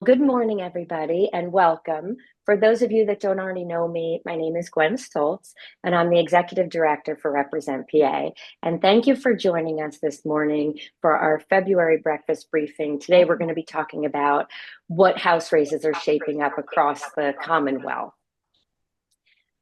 Good morning, everybody, and welcome. For those of you that don't already know me, my name is Gwen Stoltz, and I'm the Executive Director for Represent PA. And thank you for joining us this morning for our February breakfast briefing. Today, we're going to be talking about what House races are shaping up across the Commonwealth.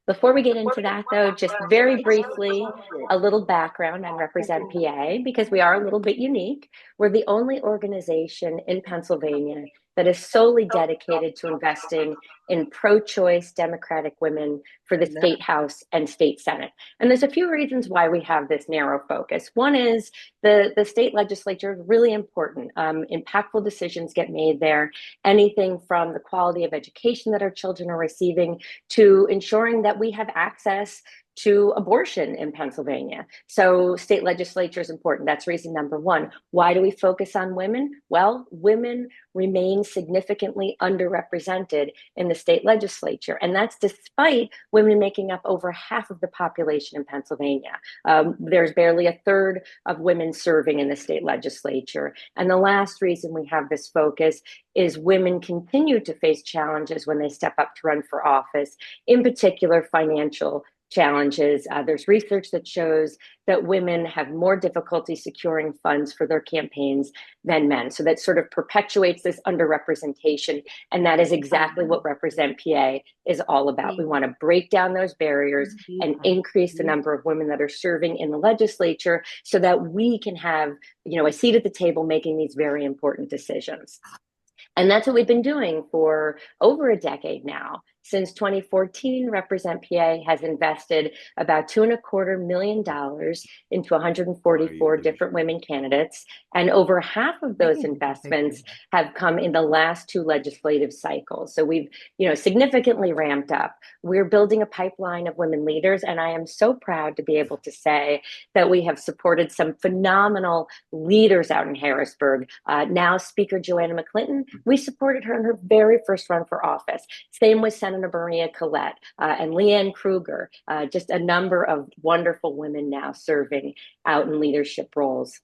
Before we get into that, though, just very briefly, a little background on Represent PA, because we are a little bit unique. We're the only organization in Pennsylvania that is solely dedicated to investing in pro-choice Democratic women for the state house and state senate. And there's a few reasons why we have this narrow focus. One is the state legislature is really important. Impactful decisions get made there. Anything from the quality of education that our children are receiving to ensuring that we have access to abortion in Pennsylvania. So state legislature is important. That's reason number one. Why do we focus on women? Well, women remain significantly underrepresented in the state legislature. And that's despite women making up over half of the population in Pennsylvania. There's barely a third of women serving in the state legislature. And the last reason we have this focus is women continue to face challenges when they step up to run for office, in particular financial challenges. There's research that shows that women have more difficulty securing funds for their campaigns than men. So that sort of perpetuates this underrepresentation. And that is exactly what Represent PA is all about. We want to break down those barriers and increase the number of women that are serving in the legislature so that we can have, a seat at the table making these very important decisions. And that's what we've been doing for over a decade now. Since 2014, Represent PA has invested about $2.25 million into 144 different women candidates. And over half of those investments have come in the last two legislative cycles. So we've, significantly ramped up. We're building a pipeline of women leaders. And I am so proud to be able to say that we have supported some phenomenal leaders out in Harrisburg. Now Speaker Joanna McClinton, we supported her in her very first run for office. Same with Senator Maria Collette and Leanne Kruger, just a number of wonderful women now serving out in leadership roles.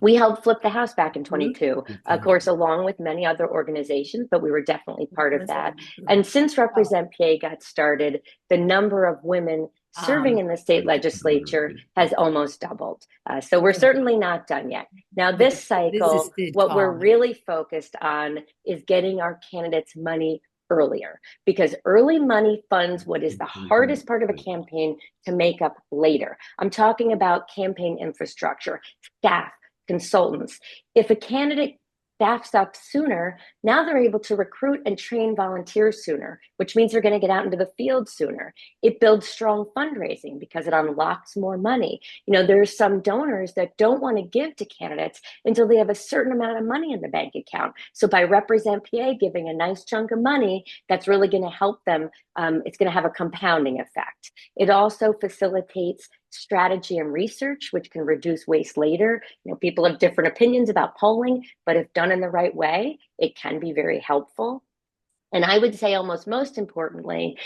We helped flip the House back in 22, of course, along with many other organizations, but we were definitely part of that. And since Represent PA got started, the number of women serving in the state legislature has almost doubled. So we're certainly not done yet. Now, this cycle, what we're really focused on is getting our candidates money earlier, because early money funds what is the hardest part of a campaign to make up later. I'm talking about campaign infrastructure, staff, consultants. If a candidate staffs up sooner, now they're able to recruit and train volunteers sooner, which means they're going to get out into the field sooner. It builds strong fundraising because it unlocks more money. There's some donors that don't want to give to candidates until they have a certain amount of money in the bank account. So by Represent PA giving a nice chunk of money, that's really going to help them. It's going to have a compounding effect. It also facilitates strategy and research, which can reduce waste later. People have different opinions about polling, but if done in the right way, it can be very helpful. And I would say almost most importantly,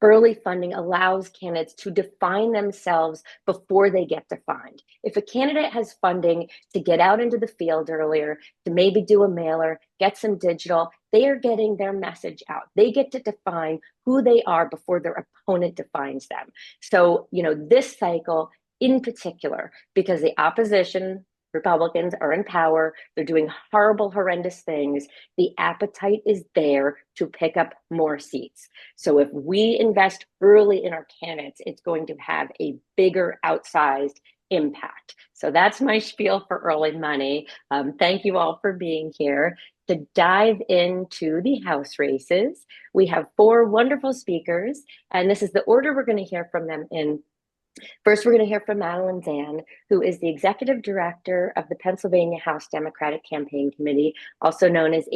early funding allows candidates to define themselves before they get defined. If a candidate has funding to get out into the field earlier, to maybe do a mailer, get some digital, they are getting their message out. They get to define who they are before their opponent defines them. So, this cycle in particular, because the opposition, Republicans are in power, they're doing horrible, horrendous things. The appetite is there to pick up more seats. So if we invest early in our candidates, it's going to have a bigger outsized impact. So that's my spiel for early money. Thank you all for being here. To dive into the House races, we have four wonderful speakers, and this is the order we're going to hear from them in. First, we're going to hear from Madeline Zann, who is the Executive Director of the Pennsylvania House Democratic Campaign Committee, also known as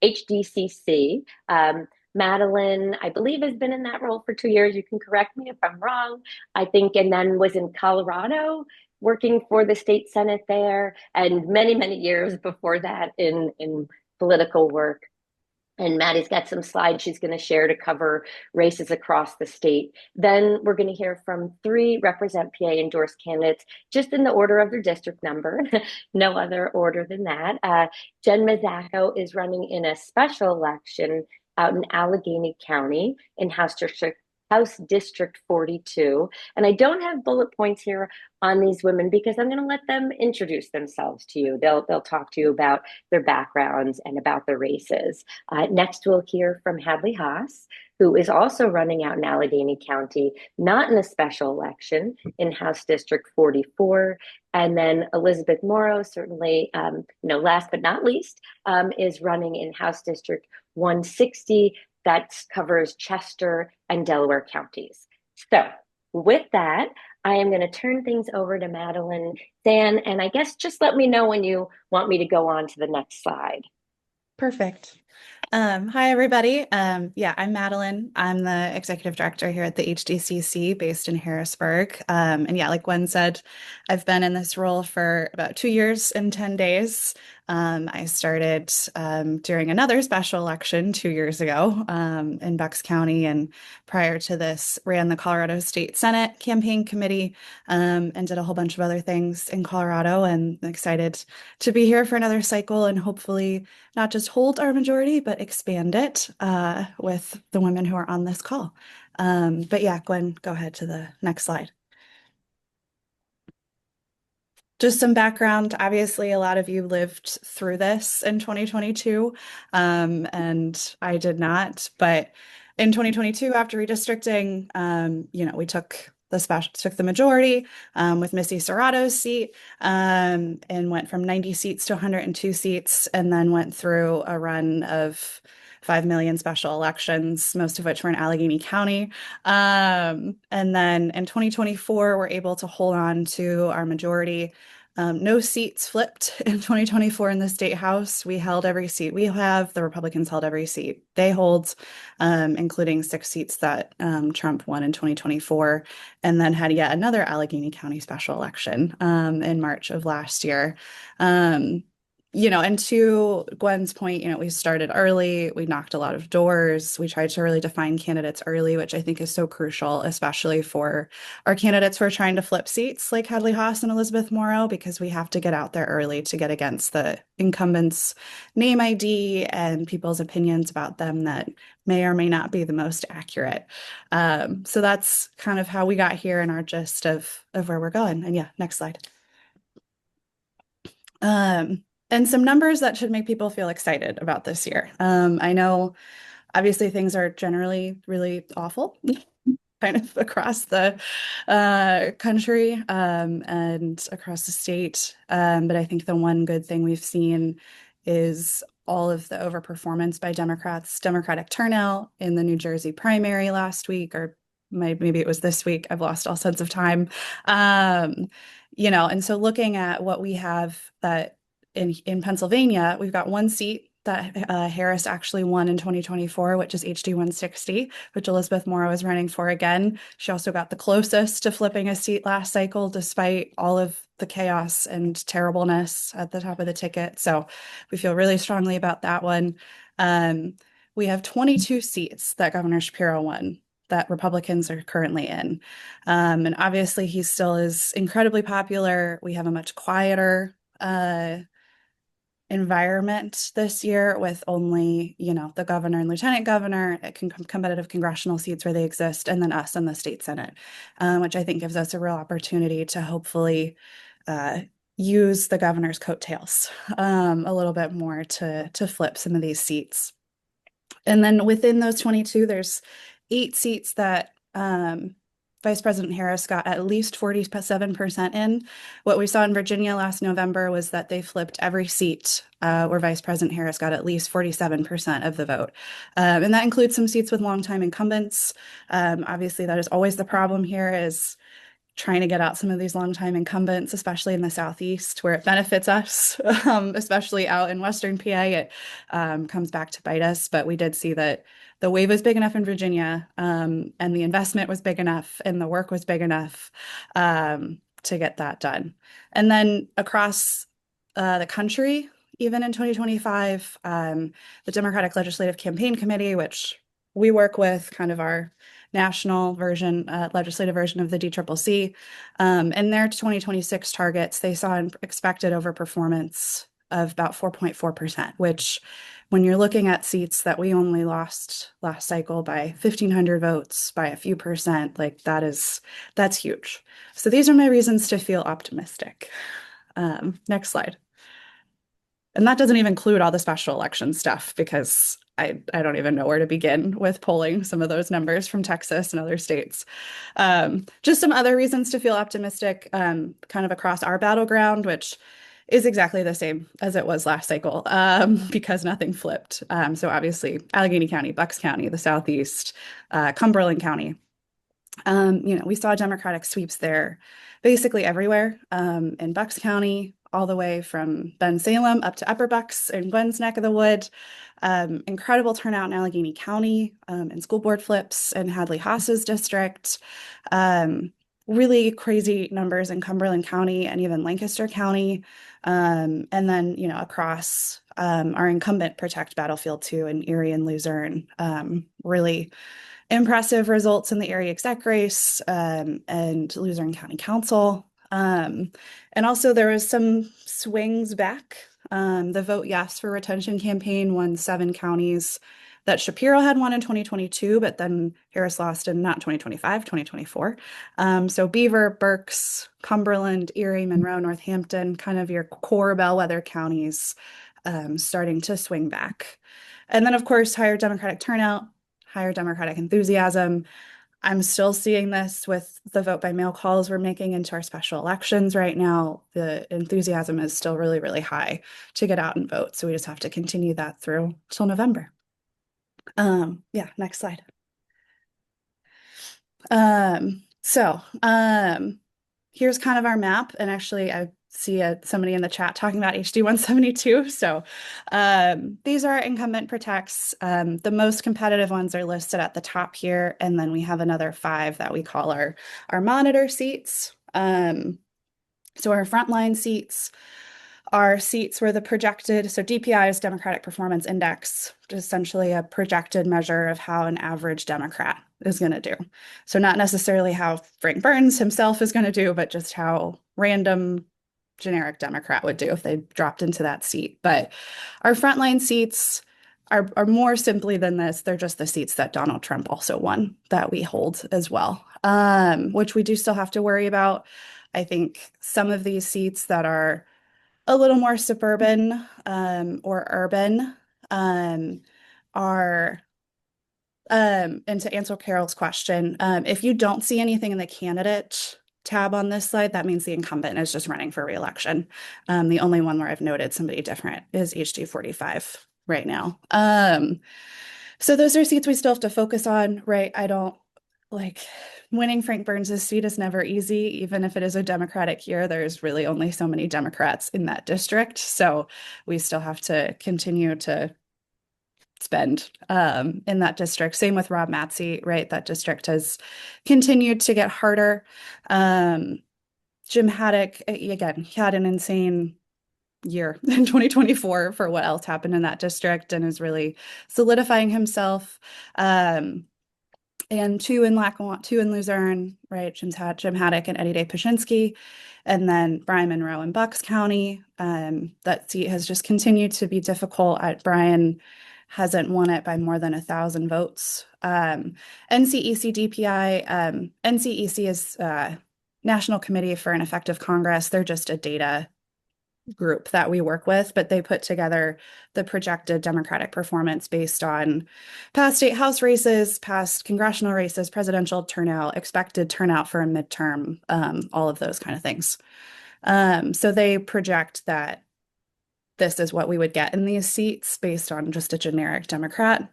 HDCC. Madeline, I believe, has been in that role for 2 years. You can correct me if I'm wrong, I think, and then was in Colorado working for the state Senate there, and many, many years before that in political work. And Maddie's got some slides she's going to share to cover races across the state. Then we're going to hear from three Represent PA endorsed candidates, just in the order of their district number, no other order than that. Jen Mazzocco is running in a special election out in Allegheny County in House District 42. And I don't have bullet points here on these women because I'm going to let them introduce themselves to you. They'll talk to you about their backgrounds and about the races. Next, we'll hear from Hadley Haas, who is also running out in Allegheny County, not in a special election, in House District 44. And then Elizabeth Moro, certainly, last but not least, is running in House District 160 that covers Chester and Delaware counties. So with that, I am going to turn things over to Madeline Zann, and I guess just let me know when you want me to go on to the next slide. Perfect. Hi, everybody. Yeah, I'm Madeline. I'm the executive director here at the HDCC based in Harrisburg. And yeah, like Gwen said, I've been in this role for about 2 years and 10 days. I started during another special election 2 years ago in Bucks County, and prior to this, ran the Colorado State Senate campaign committee and did a whole bunch of other things in Colorado. And I'm excited to be here for another cycle and hopefully not just hold our majority, but expand it with the women who are on this call. But yeah, Gwen, go ahead to the next slide. Just some background. Obviously, a lot of you lived through this in 2022, and I did not. But in 2022, after redistricting, we took the majority with Missy Serrato's seat, and went from 90 seats to 102 seats, and then went through a run of 5 million special elections, most of which were in Allegheny County. And then in 2024, we're able to hold on to our majority. No seats flipped in 2024 in the state house. We held every seat we have. The Republicans held every seat they hold, including 6 seats that Trump won in 2024, and then had yet another Allegheny County special election in March of last year. And to Gwen's point, we started early, we knocked a lot of doors, we tried to really define candidates early, which I think is so crucial, especially for our candidates who are trying to flip seats like Hadley Haas and Elizabeth Moro, because we have to get out there early to get against the incumbents' name ID and people's opinions about them that may or may not be the most accurate. So that's kind of how we got here in our gist of where we're going. And yeah, next slide. And some numbers that should make people feel excited about this year. I know obviously things are generally really awful kind of across the country and across the state. But I think the one good thing we've seen is all of the overperformance by Democrats, Democratic turnout in the New Jersey primary last week, or maybe it was this week. I've lost all sense of time. And so looking at what we have that in Pennsylvania, we've got one seat that Harris actually won in 2024, which is HD 160, which Elizabeth Moro is running for again. She also got the closest to flipping a seat last cycle, despite all of the chaos and terribleness at the top of the ticket. So we feel really strongly about that one. We have 22 seats that Governor Shapiro won that Republicans are currently in. And obviously he still is incredibly popular. We have a much quieter environment this year with only, the governor and lieutenant governor, competitive congressional seats where they exist, and then us in the state Senate, which I think gives us a real opportunity to hopefully use the governor's coattails a little bit more to flip some of these seats. And then within those 22, there's 8 seats that Vice President Harris got at least 47% in. What we saw in Virginia last November was that they flipped every seat where Vice President Harris got at least 47% of the vote. And that includes some seats with longtime incumbents. Obviously, that is always the problem here, is trying to get out some of these longtime incumbents, especially in the Southeast, where it benefits us, especially out in Western PA, it comes back to bite us. But we did see that the wave was big enough in Virginia, and the investment was big enough, and the work was big enough to get that done. And then across the country, even in 2025. The Democratic Legislative Campaign Committee, which we work with, kind of our national version, legislative version of the DCCC, and their 2026 targets, they saw an expected overperformance of about 4.4%, which when you're looking at seats that we only lost last cycle by 1,500 votes by a few percent, like that's huge. So these are my reasons to feel optimistic. Next slide. And that doesn't even include all the special election stuff because I don't even know where to begin with polling some of those numbers from Texas and other states. Just some other reasons to feel optimistic, kind of across our battleground, which is exactly the same as it was last cycle, because nothing flipped. So obviously Allegheny County, Bucks County, the Southeast, Cumberland County. We saw Democratic sweeps there basically everywhere, in Bucks County, all the way from Bensalem up to Upper Bucks in Gwen's neck of the wood. Incredible turnout in Allegheny County, in school board flips in Hadley Haas's district. Really crazy numbers in Cumberland County and even Lancaster County. And then, across our incumbent Protect Battlefield 2 in Erie and Luzerne, really impressive results in the area exec race, and Luzerne County Council. And also there was some swings back. The Vote Yes for Retention campaign won 7 counties that Shapiro had won in 2022, but then Harris lost in not 2025, 2024. So Beaver, Berks, Cumberland, Erie, Monroe, Northampton, kind of your core bellwether counties, starting to swing back. And then, of course, higher Democratic turnout, higher Democratic enthusiasm. I'm still seeing this with the vote by mail calls we're making into our special elections right now. The enthusiasm is still really, really high to get out and vote. So we just have to continue that through till November. Next slide. Here's kind of our map. And actually, I see somebody in the chat talking about HD 172. So these are incumbent protects. The most competitive ones are listed at the top here. And then we have another 5 that we call our monitor seats. So our frontline seats are seats where the projected, so DPI is Democratic Performance Index, essentially a projected measure of how an average Democrat is going to do. So not necessarily how Frank Burns himself is going to do, but just how random generic Democrat would do if they dropped into that seat. But our frontline seats are more simply than this. They're just the seats that Donald Trump also won that we hold as well, which we do still have to worry about. I think some of these seats that are a little more suburban or urban are, and to answer Carol's question, if you don't see anything in the candidate tab on this slide, that means the incumbent is just running for re-election. The only one where I've noted somebody different is HD 45 right now. So those are seats we still have to focus on, right? I don't winning Frank Burns' seat is never easy. Even if it is a Democratic year, there's really only so many Democrats in that district. So we still have to continue to spend in that district. Same with Rob Matzey, right? That district has continued to get harder. Jim Haddock, again, he had an insane year in 2024 for what else happened in that district and is really solidifying himself. And 2 in Lackawanna, 2 in Luzerne, right? Jim Haddock and Eddie Day Pashinsky. And then Brian Monroe in Bucks County. That seat has just continued to be difficult. Brian hasn't won it by more than 1,000 votes. NCEC DPI, NCEC is National Committee for an Effective Congress. They're just a data group that we work with, but they put together the projected Democratic performance based on past state house races, past congressional races, presidential turnout, expected turnout for a midterm, all of those kind of things. So they project that this is what we would get in these seats based on just a generic Democrat.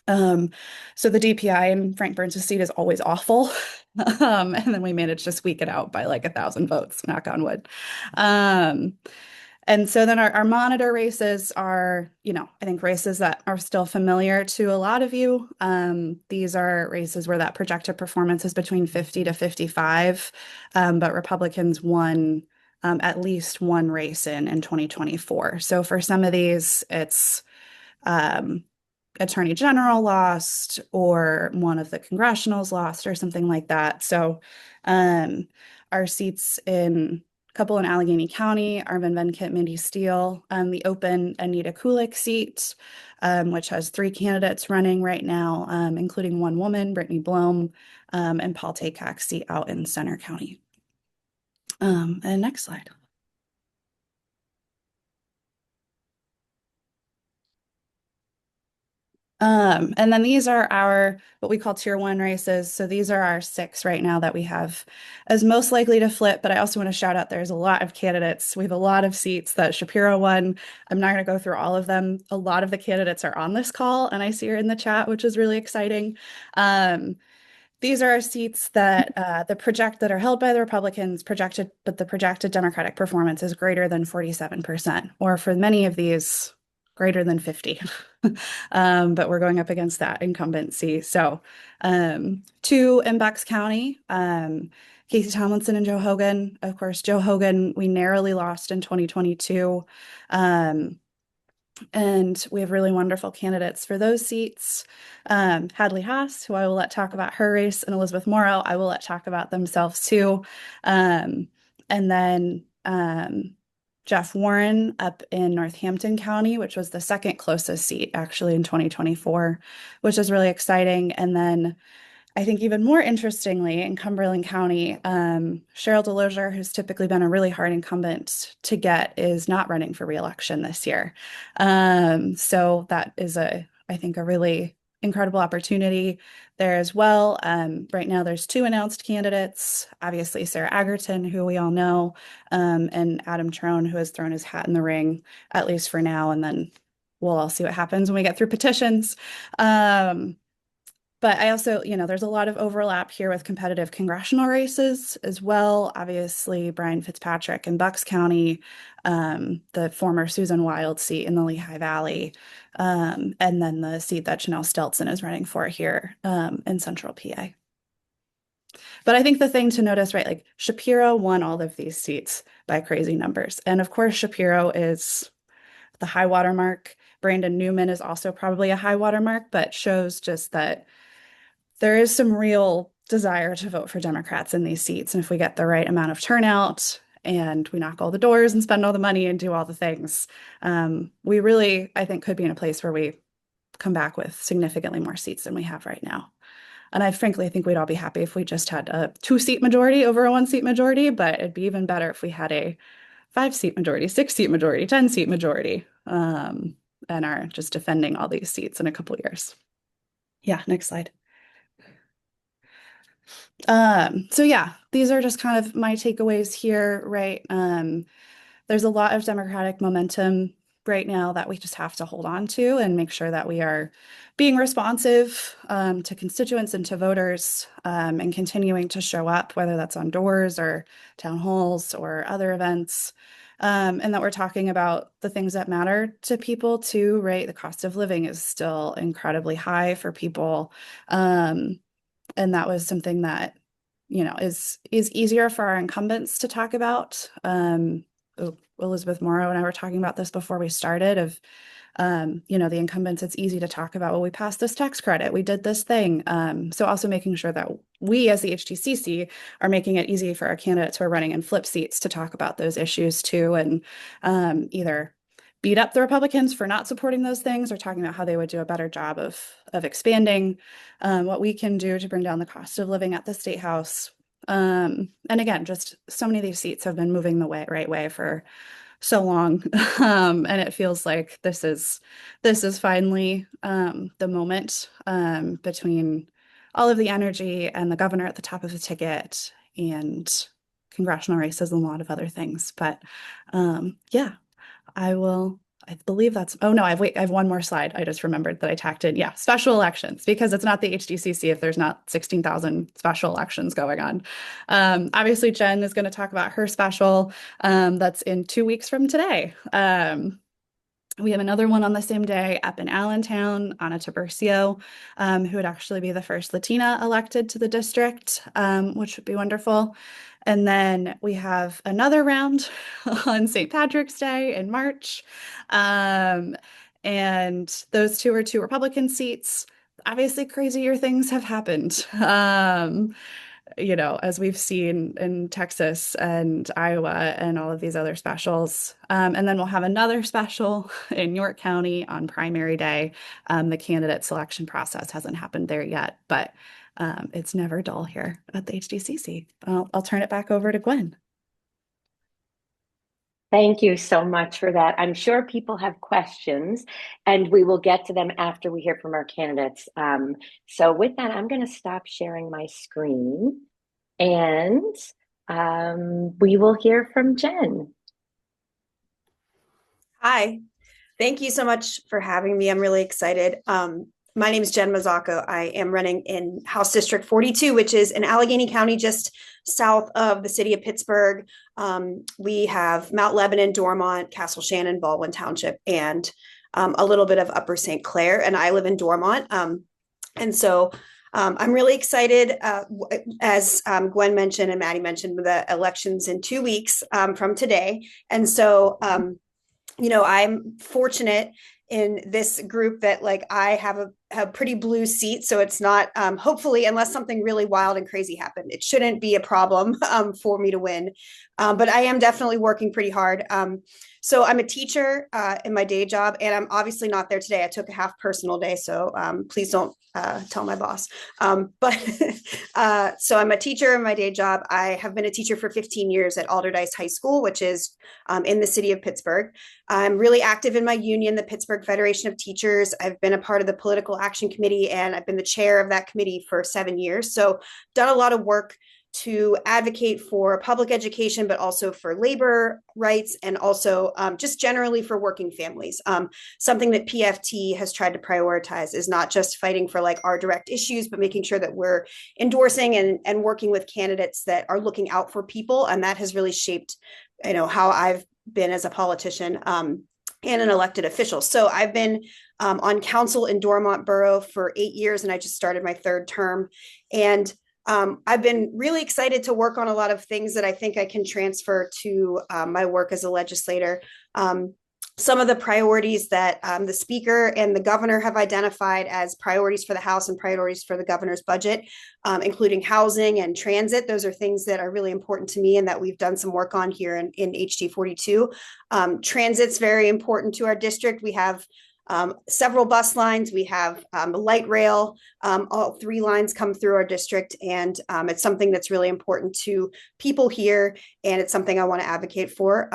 So the DPI in Frank Burns' seat is always awful. And then we managed to squeak it out by 1,000 votes, knock on wood. And so then our monitor races are, I think races that are still familiar to a lot of you. These are races where that projected performance is between 50 to 55, but Republicans won at least one race in 2024. So for some of these, it's um, Attorney General lost or one of the congressionals lost or something like that. So um, our seats in a couple in Allegheny County, Arvin Venkit, Mindy Steele, the open Anita Kulik seat, which has 3 candidates running right now, including one woman, Brittany Blome, and Paul Taycock's seat out in Center County. And next slide. And then these are our what we call tier 1 races. So these are our 6 right now that we have as most likely to flip. But I also want to shout out there's a lot of candidates. We have a lot of seats that Shapiro won. I'm not going to go through all of them. A lot of the candidates are on this call, and I see her in the chat, which is really exciting. These are our seats that that are held by the Republicans projected, but the projected Democratic performance is greater than 47%, or for many of these, greater than 50. But we're going up against that incumbency. So 2 in Bucks County, Casey Tomlinson and Joe Hogan. Of course, Joe Hogan, we narrowly lost in 2022. And we have really wonderful candidates for those seats. Hadley Haas, who I will let talk about her race, and Elizabeth Moro, I will let talk about themselves too. And then Jeff Warren up in Northampton County, which was the second closest seat actually in 2024, which is really exciting. And then I think even more interestingly, in Cumberland County, Cheryl Delosier, who's typically been a really hard incumbent to get, is not running for reelection this year. So that is I think, a really incredible opportunity there as well. Right now, there's 2 announced candidates, obviously Sarah Agerton, who we all know, and Adam Trone, who has thrown his hat in the ring, at least for now, and then we'll all see what happens when we get through petitions. But I also, there's a lot of overlap here with competitive congressional races as well. Obviously, Brian Fitzpatrick in Bucks County, the former Susan Wild seat in the Lehigh Valley, and then the seat that Janelle Stelzen is running for here in Central PA. But I think the thing to notice, right, like Shapiro won all of these seats by crazy numbers. And of course, Shapiro is the high water mark. Brandon Newman is also probably a high water mark, but shows just that there is some real desire to vote for Democrats in these seats. And if we get the right amount of turnout and we knock all the doors and spend all the money and do all the things, we really, I think, could be in a place where we come back with significantly more seats than we have right now. And I frankly think we'd all be happy if we just had a 2-seat majority over a 1-seat majority, but it'd be even better if we had a 5-seat majority, 6-seat majority, 10-seat majority, and are just defending all these seats in a couple of years. Yeah, next slide. So yeah, these are just kind of my takeaways here, right? There's a lot of Democratic momentum right now that we just have to hold on to and make sure that we are being responsive to constituents and to voters, and continuing to show up, whether that's on doors or town halls or other events, and that we're talking about the things that matter to people too, right? The cost of living is still incredibly high for people. And that was something that, is easier for our incumbents to talk about. Elizabeth Moro and I were talking about this before we started of, the incumbents, it's easy to talk about, well, we passed this tax credit, we did this thing. So also making sure that we as the HDCC are making it easy for our candidates who are running in flip seats to talk about those issues too, and either beat up the Republicans for not supporting those things or talking about how they would do a better job of expanding what we can do to bring down the cost of living at the State House. And again, just so many of these seats have been moving the right way for so long. And it feels like this is finally the moment between all of the energy and the governor at the top of the ticket and congressional races and a lot of other things. But yeah, I believe that's, oh no, I have one more slide. I just remembered that I tacked in. Yeah, special elections, because it's not the HDCC if there's not 16,000 special elections going on. Obviously, Jen is going to talk about her special that's in 2 weeks from today. We have another one on the same day up in Allentown, Anna Tiburcio, who would actually be the first Latina elected to the district, which would be wonderful. And then we have another round on St. Patrick's Day in March. Um, and those two are two Republican seats. Obviously, crazier things have happened. As we've seen in Texas and Iowa and all of these other specials. And then we'll have another special in York County on primary day. The candidate selection process hasn't happened there yet, but it's never dull here at the HDCC. I'll turn it back over to Gwen. Thank you so much for that. I'm sure people have questions, and we will get to them after we hear from our candidates. So with that, I'm going to stop sharing my screen, and we will hear from Jen. Hi, thank you so much for having me. I'm really excited. My name is Jen Mazzocco. I am running in House District 42, which is in Allegheny County, just south of the city of Pittsburgh. We have Mount Lebanon, Dormont, Castle Shannon, Baldwin Township, and a little bit of Upper St. Clair. And I live in Dormont. And so I'm really excited, as Gwen mentioned and Maddie mentioned, the elections in 2 weeks from today. And so, I'm fortunate in this group that I have a pretty blue seat. So it's not, hopefully, unless something really wild and crazy happened, it shouldn't be a problem for me to win. But I am definitely working pretty hard. So I'm a teacher in my day job, and I'm obviously not there today. I took a half personal day, so please don't tell my boss. So I'm a teacher in my day job. I have been a teacher for 15 years at Alderdice High School, which is in the city of Pittsburgh. I'm really active in my union, the Pittsburgh Federation of Teachers. I've been a part of the Political Action Committee, and I've been the chair of that committee for 7 years. So done a lot of work to advocate for public education, but also for labor rights, and also just generally for working families. Something that PFT has tried to prioritize is not just fighting for our direct issues, but making sure that we're endorsing and working with candidates that are looking out for people. And that has really shaped, how I've been as a politician and an elected official. So I've been on council in Dormont Borough for 8 years, and I just started my 3rd term. And I've been really excited to work on a lot of things that I think I can transfer to my work as a legislator. Some of the priorities that the speaker and the governor have identified as priorities for the House and priorities for the governor's budget, including housing and transit. Those are things that are really important to me and that we've done some work on here in HD 42. Transit's very important to our district. We have several bus lines. We have light rail. All 3 lines come through our district, and it's something that's really important to people here, and it's something I want to advocate for.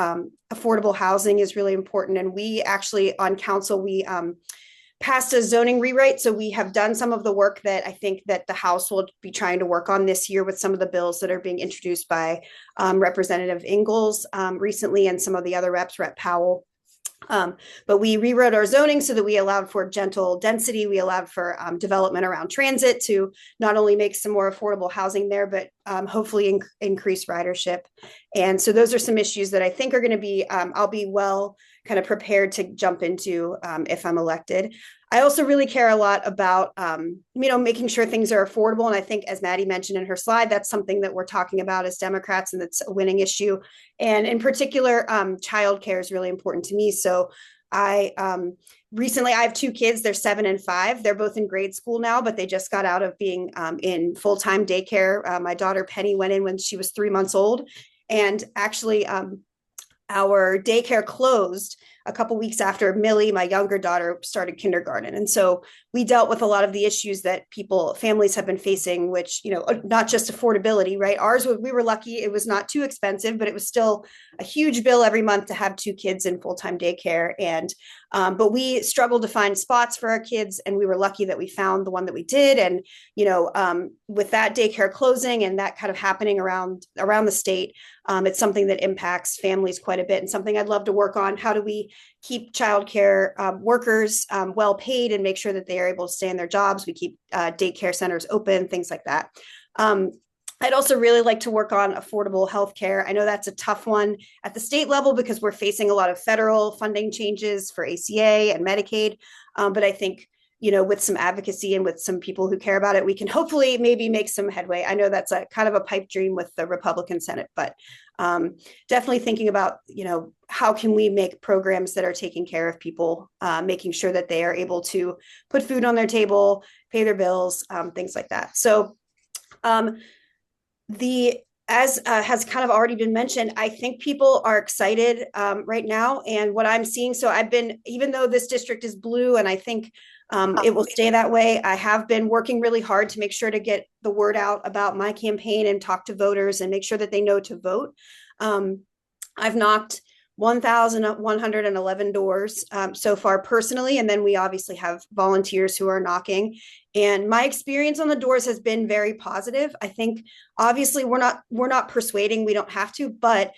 Affordable housing is really important, and we actually on council, we passed a zoning rewrite. So we have done some of the work that I think that the House will be trying to work on this year with some of the bills that are being introduced by Representative Ingalls recently, and some of the other reps, Rep Powell. But we rewrote our zoning so that we allowed for gentle density. We allowed for development around transit to not only make some more affordable housing there, but hopefully increase ridership. And so those are some issues that I think are going to be, I'll be well kind of prepared to jump into if I'm elected. I also really care a lot about, making sure things are affordable. And I think, as Maddie mentioned in her slide, that's something that we're talking about as Democrats, and that's a winning issue. And in particular, childcare is really important to me. So I have 2 kids. They're 7 and 5. They're both in grade school now, but they just got out of being in full-time daycare. My daughter Penny went in when she was 3 months old, and actually our daycare closed a couple weeks after Millie, my younger daughter, started kindergarten. And so we dealt with a lot of the issues that families have been facing, which, not just affordability, right? We were lucky. It was not too expensive, but it was still a huge bill every month to have 2 kids in full-time daycare. And, but we struggled to find spots for our kids, and we were lucky that we found the one that we did. And, with that daycare closing and that kind of happening around the state, it's something that impacts families quite a bit, and something I'd love to work on. How do we keep childcare workers well paid and make sure that they are able to stay in their jobs? We keep daycare centers open, things like that. I'd also really like to work on affordable healthcare. I know that's a tough one at the state level because we're facing a lot of federal funding changes for ACA and Medicaid. But I think with some advocacy and with some people who care about it, we can hopefully maybe make some headway. I know that's a kind of a pipe dream with the Republican Senate, but definitely thinking about, how can we make programs that are taking care of people, making sure that they are able to put food on their table, pay their bills, things like that. So as has kind of already been mentioned, I think people are excited right now. And what I'm seeing, so even though this district is blue, and I think it will stay that way, I have been working really hard to make sure to get the word out about my campaign and talk to voters and make sure that they know to vote. I've knocked 1,111 doors so far personally, and then we obviously have volunteers who are knocking. And my experience on the doors has been very positive. I think obviously we're not persuading, we don't have to, but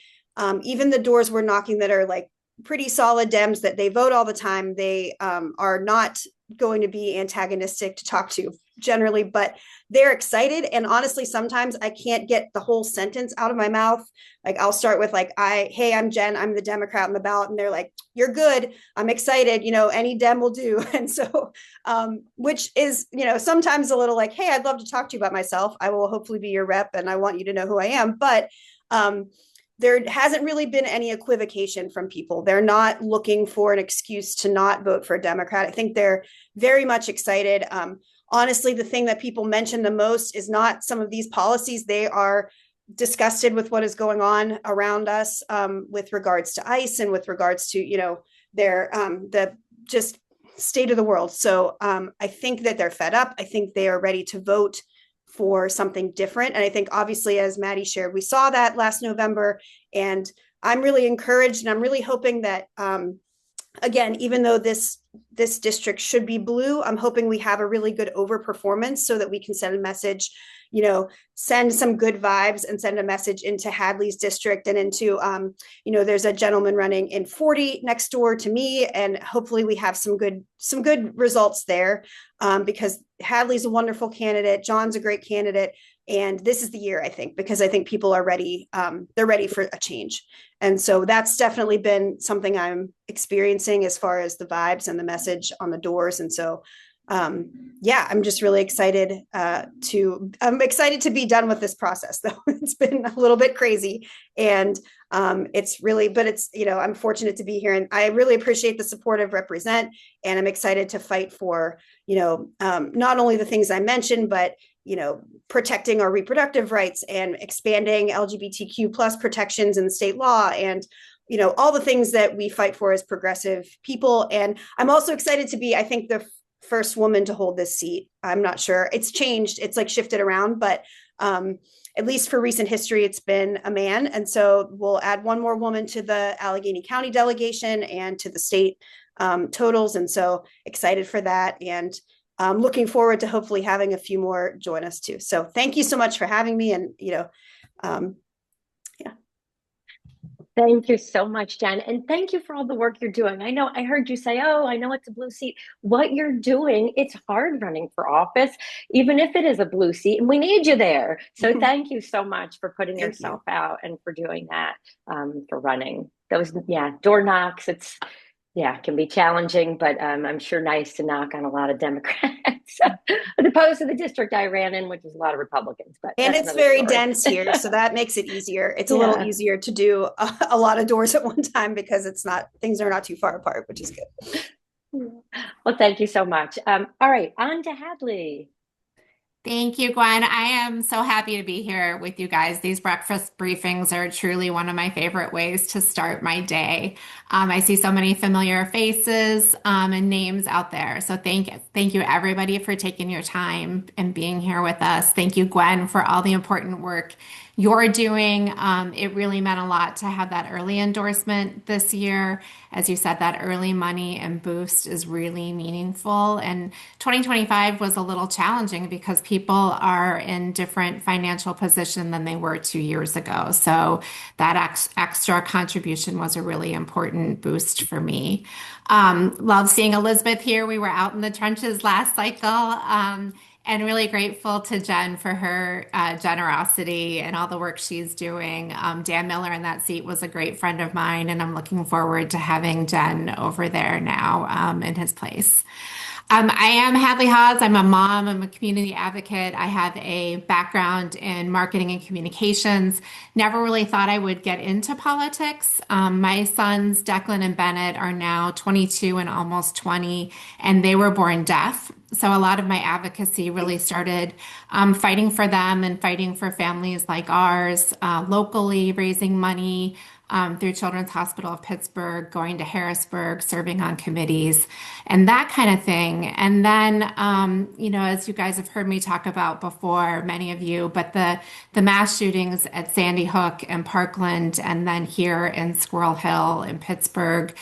even the doors we're knocking that are like pretty solid Dems that they vote all the time, they are not going to be antagonistic to talk to generally, but they're excited. And honestly, sometimes I can't get the whole sentence out of my mouth. Like I'll start with like, hey, I'm Jen, I'm the Democrat on the ballot. And they're like, you're good, I'm excited, any Dem will do. And so, which is, sometimes a little like, hey, I'd love to talk to you about myself. I will hopefully be your rep and I want you to know who I am. But there hasn't really been any equivocation from people. They're not looking for an excuse to not vote for a Democrat. I think they're very much excited. Honestly, the thing that people mention the most is not some of these policies. They are disgusted with what is going on around us with regards to ICE and with regards to, the just state of the world. So I think that they're fed up. I think they are ready to vote for something different. And I think obviously, as Maddie shared, we saw that last November, and I'm really encouraged and I'm really hoping that, again, even though this district should be blue, I'm hoping we have a really good overperformance so that we can send a message, send some good vibes and send a message into Hadley's district and into, there's a gentleman running in 40 next door to me, and hopefully we have some good results there because Hadley's a wonderful candidate. John's a great candidate. And this is the year, I think, because I think people are ready. They're ready for a change. And so that's definitely been something I'm experiencing as far as the vibes and the message on the doors. And so, I'm just really excited I'm excited to be done with this process, though. It's been a little bit crazy. And I'm fortunate to be here. And I really appreciate the support of Represent. And I'm excited to fight for, not only the things I mentioned, but protecting our reproductive rights and expanding LGBTQ plus protections in the state law and, all the things that we fight for as progressive people. And I'm also excited to be, I think, the first woman to hold this seat. I'm not sure. It's changed. It's like shifted around, but at least for recent history, it's been a man. And so we'll add one more woman to the Allegheny County delegation and to the state totals. And so excited for that. And looking forward to hopefully having a few more join us too. So thank you so much for having me. And, Thank you so much, Jen. And thank you for all the work you're doing. I heard you say, oh, I know it's a blue seat. What you're doing, it's hard running for office, even if it is a blue seat, and we need you there. So thank you so much for putting yourself out and for doing that, for running. Those, door knocks, it can be challenging, but I'm sure nice to knock on a lot of Democrats as opposed to the district I ran in, which is a lot of Republicans. And it's very dense here, so that makes it easier. It's a little easier to do a lot of doors at one time because things are not too far apart, which is good. Well, thank you so much. All right, on to Hadley. Thank you, Gwen. I am so happy to be here with you guys. These breakfast briefings are truly one of my favorite ways to start my day. I see so many familiar faces and names out there. So thank you everybody for taking your time and being here with us. Thank you, Gwen, for all the important work you're doing. It really meant a lot to have that early endorsement this year. As you said, that early money and boost is really meaningful. And 2025 was a little challenging because people are in different financial position than they were 2 years ago. So that extra contribution was a really important boost for me. Love seeing Elizabeth here. We were out in the trenches last cycle. And really grateful to Jen for her generosity and all the work she's doing. Dan Miller in that seat was a great friend of mine, and I'm looking forward to having Jen over there now in his place. I am Hadley Haas. I'm a mom. I'm a community advocate. I have a background in marketing and communications. Never really thought I would get into politics. My sons, Declan and Bennett, are now 22 and almost 20, and they were born deaf. So a lot of my advocacy really started fighting for them and fighting for families like ours, locally, raising money through Children's Hospital of Pittsburgh, going to Harrisburg, serving on committees, and that kind of thing. And then, as you guys have heard me talk about before, many of you, but the mass shootings at Sandy Hook and Parkland, and then here in Squirrel Hill in Pittsburgh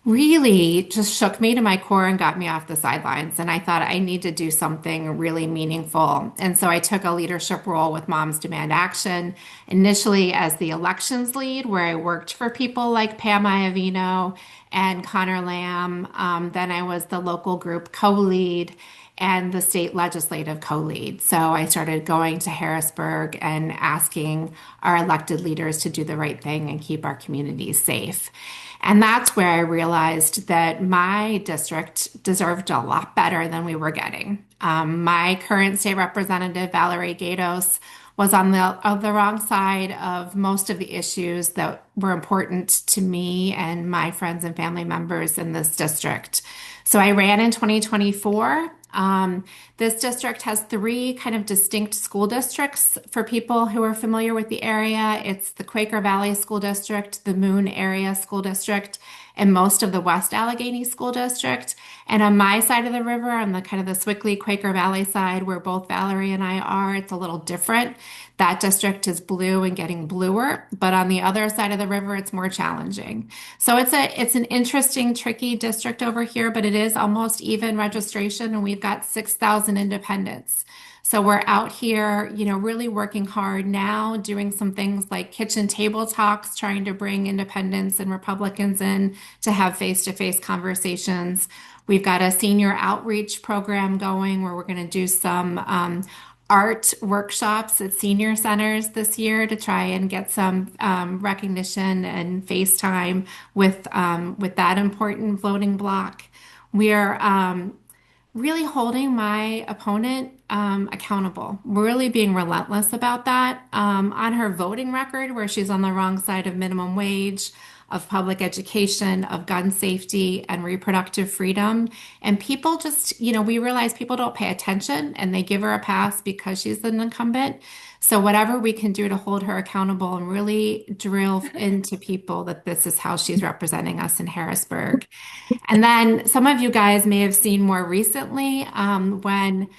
really just shook me to my core and got me off the sidelines. And I thought I need to do something really meaningful. And so I took a leadership role with Moms Demand Action, initially as the elections lead, where I worked for people like Pam Iavino and Connor Lamb. Then I was the local group co-lead and the state legislative co-lead. So I started going to Harrisburg and asking our elected leaders to do the right thing and keep our communities safe. And that's where I realized that my district deserved a lot better than we were getting. My current state representative, Valerie Gatos, was on the wrong side of most of the issues that were important to me and my friends and family members in this district. So I ran in 2024. This district has three kind of distinct school districts for people who are familiar with the area. It's the Quaker Valley School District, the Moon Area School District, and most of the West Allegheny School District. And on my side of the river, on the kind of the Swickley Quaker Valley side, where both Valerie and I are, it's a little different. That district is blue and getting bluer, but on the other side of the river, it's more challenging. So it's an interesting, tricky district over here, but it is almost even registration, and we've got 6,000 independents. So we're out here, really working hard now, doing some things like kitchen table talks, trying to bring independents and Republicans in to have face-to-face conversations. We've got a senior outreach program going where we're going to do some art workshops at senior centers this year to try and get some recognition and face time with that important voting block. We are really holding my opponent accountable, really being relentless about that. On her voting record, where she's on the wrong side of minimum wage, of public education, of gun safety, and reproductive freedom. And people just, we realize people don't pay attention and they give her a pass because she's an incumbent. So whatever we can do to hold her accountable and really drill into people that this is how she's representing us in Harrisburg. And then some of you guys may have seen more recently when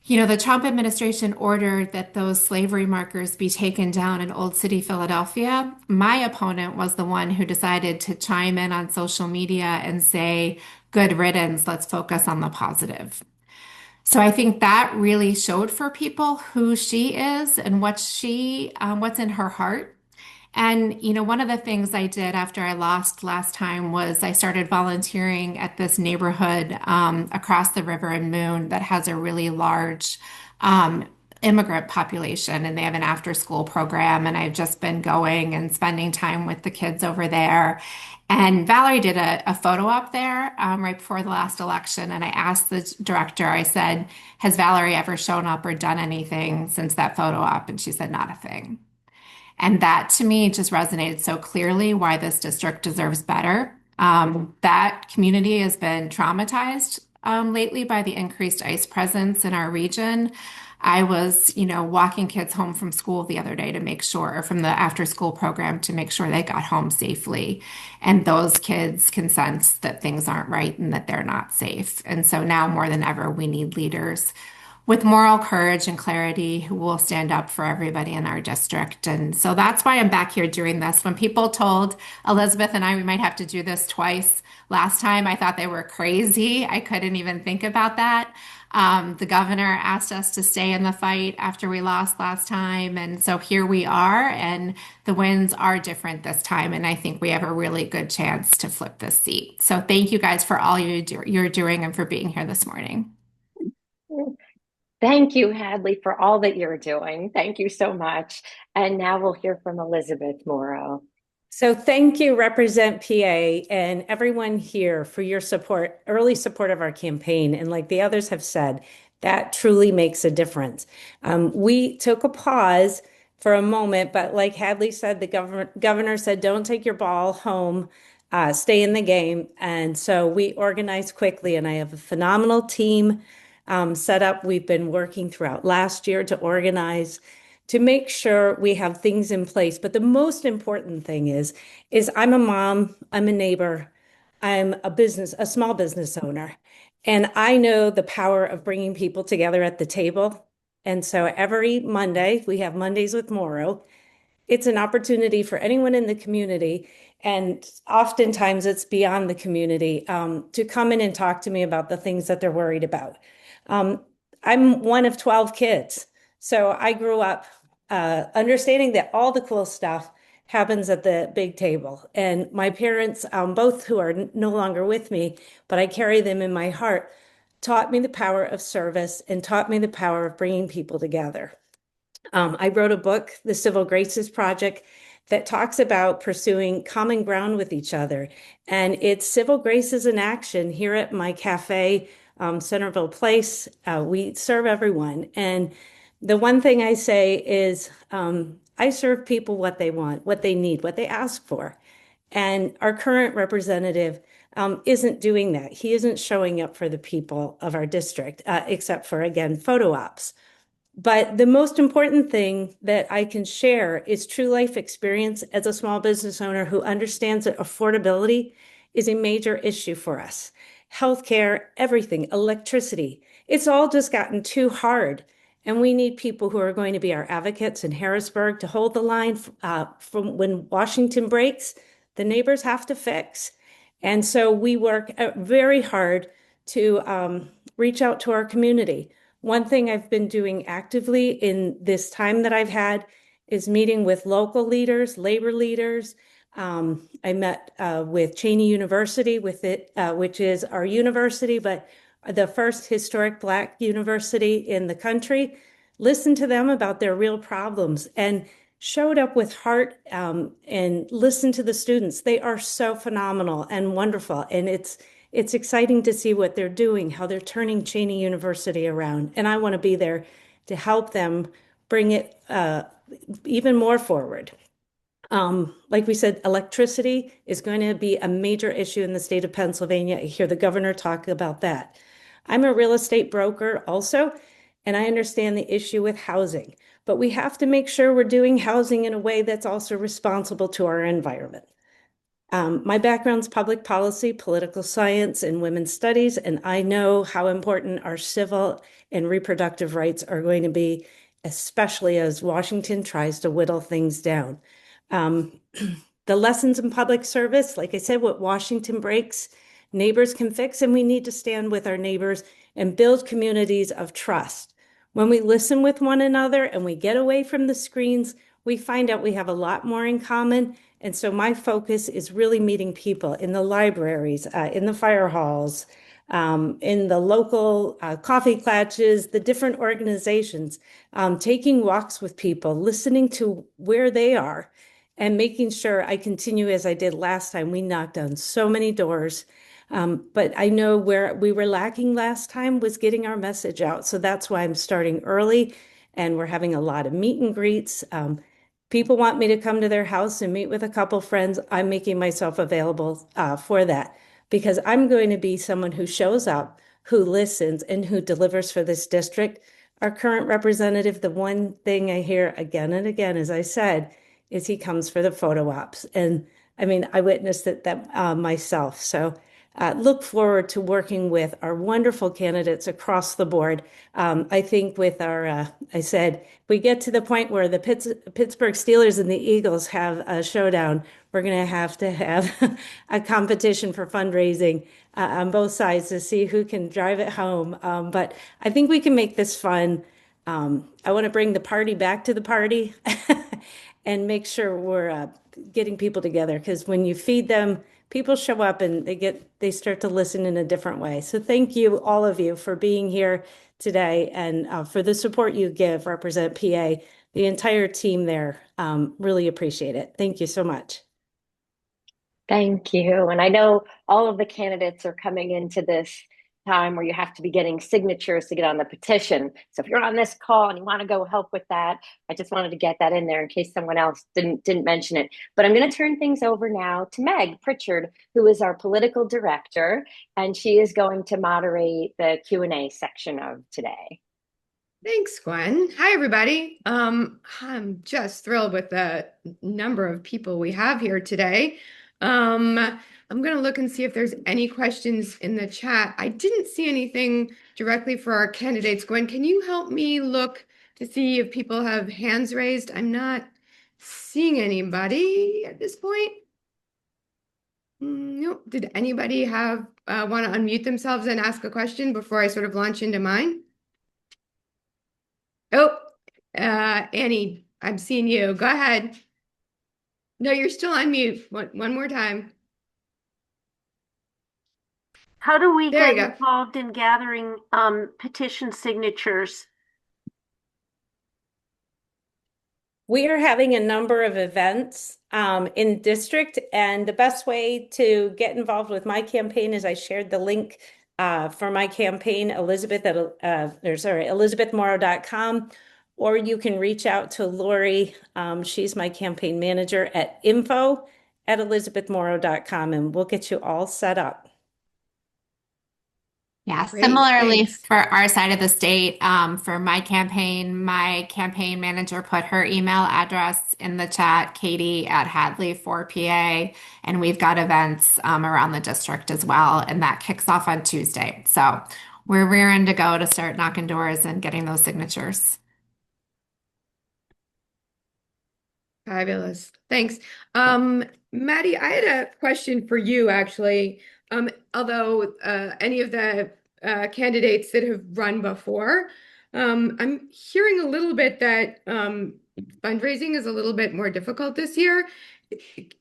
the Trump administration ordered that those slavery markers be taken down in Old City, Philadelphia. My opponent was the one who decided to chime in on social media and say, good riddance, let's focus on the positive. So I think that really showed for people who she is and what's in her heart. And, one of the things I did after I lost last time was I started volunteering at this neighborhood across the river in Moon that has a really large immigrant population, and they have an after-school program. And I've just been going and spending time with the kids over there. And Valerie did a photo op there right before the last election. And I asked the director, I said, has Valerie ever shown up or done anything since that photo op? And she said, not a thing. And that to me just resonated so clearly why this district deserves better. That community has been traumatized lately by the increased ICE presence in our region. I was, walking kids home from school the other day to make sure, or from the after school program to make sure they got home safely. And those kids can sense that things aren't right and that they're not safe. And so now more than ever, we need leaders with moral courage and clarity who will stand up for everybody in our district. And so that's why I'm back here doing this. When people told Elizabeth and I we might have to do this twice last time, I thought they were crazy. I couldn't even think about that. The governor asked us to stay in the fight after we lost last time. And so here we are, and the winds are different this time. And I think we have a really good chance to flip this seat. So thank you guys for all you're doing and for being here this morning. Thank you, Hadley, for all that you're doing. Thank you so much. And now we'll hear from Elizabeth Moro. So thank you, Represent PA, and everyone here for your support, early support of our campaign. And like the others have said, that truly makes a difference. We took a pause for a moment, but like Hadley said, the governor said, don't take your ball home, stay in the game. And so we organized quickly, and I have a phenomenal team set up. We've been working throughout last year to organize to make sure we have things in place. But the most important thing is I'm a mom, I'm a neighbor, I'm a small business owner, and I know the power of bringing people together at the table. And so every Monday, we have Mondays with Moro. It's an opportunity for anyone in the community, and oftentimes it's beyond the community, to come in and talk to me about the things that they're worried about. Um, I'm one of 12 kids, so I grew up understanding that all the cool stuff happens at the big table. And my parents, both who are no longer with me, but I carry them in my heart, taught me the power of service and taught me the power of bringing people together. I wrote a book, The Civil Graces Project, that talks about pursuing common ground with each other. And it's civil graces in action here at my cafe, Centerville Place. We serve everyone. And the one thing I say is I serve people what they want, what they need, what they ask for. And our current representative isn't doing that. He isn't showing up for the people of our district, except for, again, photo ops. But the most important thing that I can share is true life experience as a small business owner who understands that affordability is a major issue for us. Healthcare, everything, electricity, it's all just gotten too hard. And we need people who are going to be our advocates in Harrisburg to hold the line from when Washington breaks, the neighbors have to fix. And so we work very hard to reach out to our community. One thing I've been doing actively in this time that I've had is meeting with local leaders, labor leaders. I met with Cheney University, which is our university, but the first historic Black university in the country. Listened to them about their real problems and showed up with heart and listened to the students. They are so phenomenal and wonderful, and it's exciting to see what they're doing, how they're turning Cheney University around. And I want to be there to help them bring it even more forward. Like we said, electricity is going to be a major issue in the state of Pennsylvania. I hear the governor talk about that. I'm a real estate broker also, and I understand the issue with housing. But we have to make sure we're doing housing in a way that's also responsible to our environment. My background's public policy, political science, and women's studies, and I know how important our civil and reproductive rights are going to be, especially as Washington tries to whittle things down. The lessons in public service, like I said, what Washington breaks, neighbors can fix, and we need to stand with our neighbors and build communities of trust. When we listen with one another and we get away from the screens, we find out we have a lot more in common. And so my focus is really meeting people in the libraries, in the fire halls, in the local coffee clutches, the different organizations, taking walks with people, listening to where they are, and making sure I continue as I did last time. We knocked on so many doors. But I know where we were lacking last time was getting our message out. So that's why I'm starting early, and we're having a lot of meet and greets. People want me to come to their house and meet with a couple friends. I'm making myself available for that because I'm going to be someone who shows up, who listens, and who delivers for this district. Our current representative, the one thing I hear again and again, as I said, is he comes for the photo ops. And I mean, I witnessed it that myself. So look forward to working with our wonderful candidates across the board. I think with our, I said, we get to the point where the Pittsburgh Steelers and the Eagles have a showdown, we're going to have a competition for fundraising on both sides to see who can drive it home. But I think we can make this fun. I want to bring the party back to the party and make sure we're getting people together, because when you feed them, people show up and they start to listen in a different way. So thank you, all of you, for being here today and for the support you give Represent PA. The entire team there, really appreciate it. Thank you so much. Thank you. And I know all of the candidates are coming into this time where you have to be getting signatures to get on the petition. So if you're on this call and you want to go help with that, I just wanted to get that in there in case someone else didn't mention it. But I'm going to turn things over now to Meg Pritchard, who is our political director, and she is going to moderate the Q&A section of today. Thanks, Gwen. Hi, everybody. I'm just thrilled with the number of people we have here today. I'm going to look and see if there's any questions in the chat. I didn't see anything directly for our candidates. Gwen, can you help me look to see if people have hands raised? I'm not seeing anybody at this point. Nope. Did anybody have want to unmute themselves and ask a question before I sort of launch into mine? Oh, Annie, I'm seeing you. Go ahead. No, you're still on mute. One more time. How do we There you get go. involved in gathering petition signatures? We are having a number of events in district, and the best way to get involved with my campaign is I shared the link for my campaign, elizabethmoro.com, or you can reach out to Lori. She's my campaign manager at info@elizabethmoro.com, and we'll get you all set up. Yeah, Great, similarly thanks. for our side of the state, for my campaign manager put her email address in the chat, Katie@Hadley for PA, and we've got events around the district as well, and that kicks off on Tuesday. So we're rearing to go to start knocking doors and getting those signatures. Fabulous. Thanks. Maddie, I had a question for you, actually. Although any of the candidates that have run before, I'm hearing a little bit that fundraising is a little bit more difficult this year.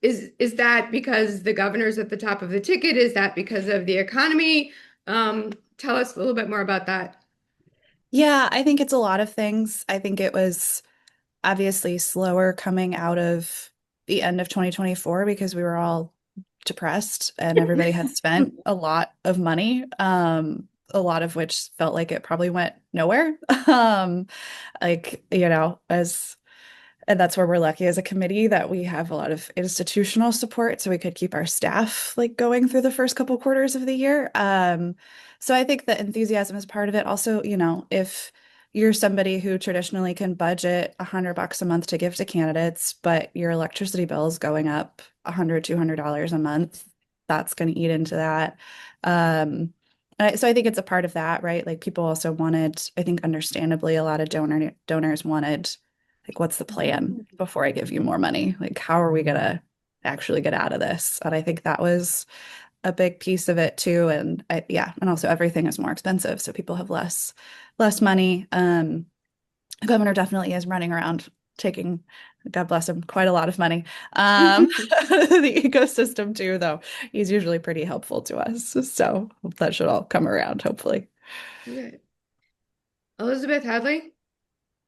Is that because the governor's at the top of the ticket? Is that because of the economy? Tell us a little bit more about that. Yeah, I think it's a lot of things. I think it was obviously slower coming out of the end of 2024 because we were all depressed and everybody had spent a lot of money, a lot of which felt like it probably went nowhere. Like, and that's where we're lucky as a committee that we have a lot of institutional support so we could keep our staff like going through the first couple quarters of the year. So I think that enthusiasm is part of it. Also, if you're somebody who traditionally can budget $100 a month to give to candidates, but your electricity bill is going up $100, $200 a month, that's going to eat into that. So I think it's a part of that, right? Like people also wanted, I think understandably, a lot of donors wanted, like, what's the plan before I give you more money? Like, how are we going to actually get out of this? And I think that was a big piece of it too. And and also everything is more expensive. So people have less money. The governor definitely is running around taking, God bless him, quite a lot of money. The ecosystem too, though, he's usually pretty helpful to us. So that should all come around, hopefully. Good. Elizabeth Hadley?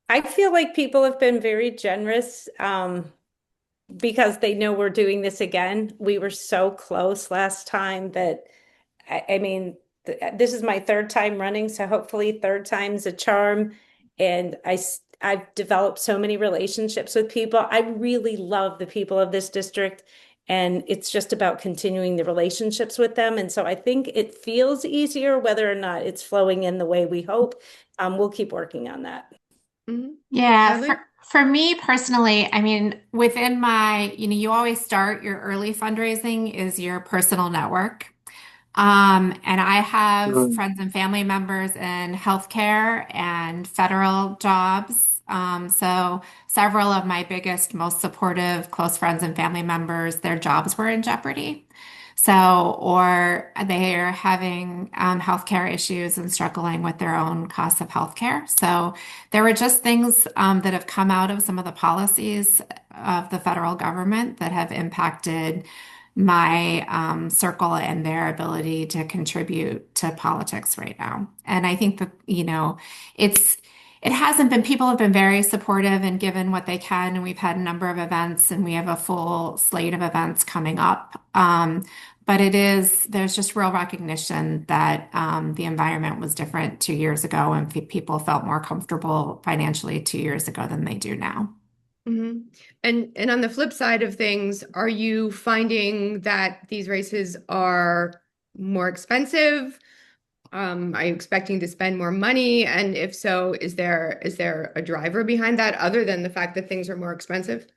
I feel like people have been very generous because they know we're doing this again. We were so close last time that, I mean, this is my third time running, so hopefully third time's a charm. And I've developed so many relationships with people. I really love the people of this district, and it's just about continuing the relationships with them. And so I think it feels easier, whether or not it's flowing in the way we hope. We'll keep working on that. Mm-hmm. Yeah, Hadley? for me personally, I mean, within my, you always start your early fundraising is your personal network. And I have friends and family members in healthcare and federal jobs. So several of my biggest, most supportive, close friends and family members, their jobs were in jeopardy. So, or they are having healthcare issues and struggling with their own costs of healthcare. So there were just things that have come out of some of the policies of the federal government that have impacted my circle and their ability to contribute to politics right now. And I think that, it's It hasn't been, people have been very supportive and given what they can, and we've had a number of events, and we have a full slate of events coming up. But there's just real recognition that the environment was different 2 years ago, and people felt more comfortable financially 2 years ago than they do now. Hmm. And on the flip side of things, are you finding that these races are more expensive? Are you expecting to spend more money? And if so, is there a driver behind that other than the fact that things are more expensive?